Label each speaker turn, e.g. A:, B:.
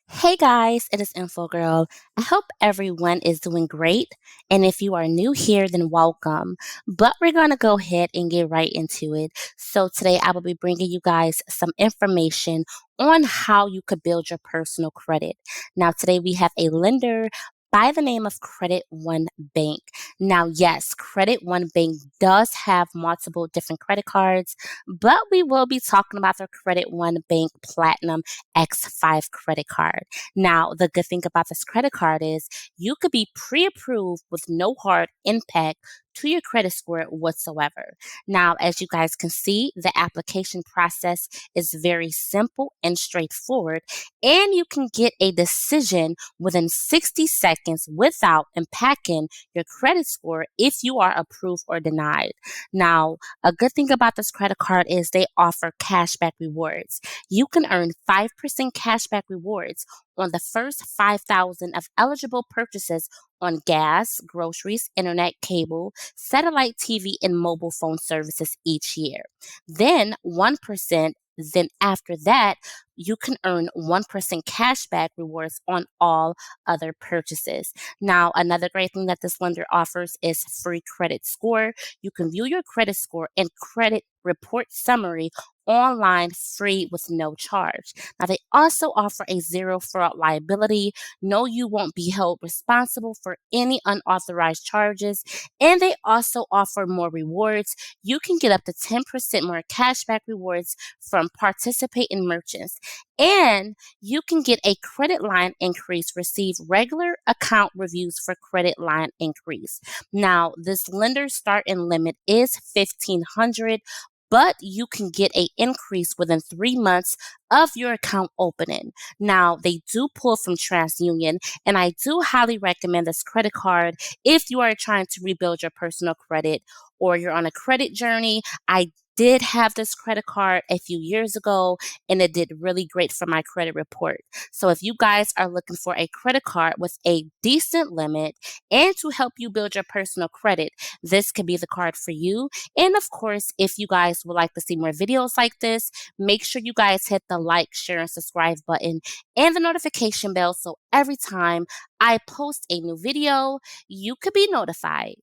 A: Hey guys, it is Info Girl. I hope everyone is doing great. And if you are new here, then welcome. But we're going to go ahead and get right into it. So today I will be bringing you guys some information on how you could build your personal credit. Now, today we have a lender by the name of Credit One Bank. Now, yes, Credit One Bank does have multiple different credit cards, but we will be talking about the Credit One Bank Platinum X5 credit card. Now, the good thing about this credit card is you could be pre approved with no hard impact to your credit score whatsoever. Now, as you guys can see, the application process is very simple and straightforward, and you can get a decision within 60 seconds without impacting your credit score if you are approved or denied. Now, a good thing about this credit card is they offer cashback rewards. You can earn 5% cashback rewards on the first 5,000 of eligible purchases on gas, groceries, internet, cable, satellite TV, and mobile phone services each year. Then 1%. Then after that, you can earn 1% cashback rewards on all other purchases. Now, another great thing that this lender offers is free credit score. You can view your credit score and credit report summary online free with no charge. Now, they also offer a zero fraud liability. No, you won't be held responsible for any unauthorized charges. And they also offer more rewards. You can get up to 10% more cashback rewards from participating merchants. And you can get a credit line increase, receive regular account reviews for credit line increase. Now, this lender start and limit is 1,500, but you can get a increase within 3 months of your account opening. Now, they do pull from TransUnion, and I do highly recommend this credit card if you are trying to rebuild your personal credit or you're on a credit journey. I did have this credit card a few years ago, and it did really great for my credit report. So, if you guys are looking for a credit card with a decent limit and to help you build your personal credit, this could be the card for you. And of course, if you guys would like to see more videos like this, make sure you guys hit the like, share, and subscribe button and the notification bell so every time I post a new video, you could be notified.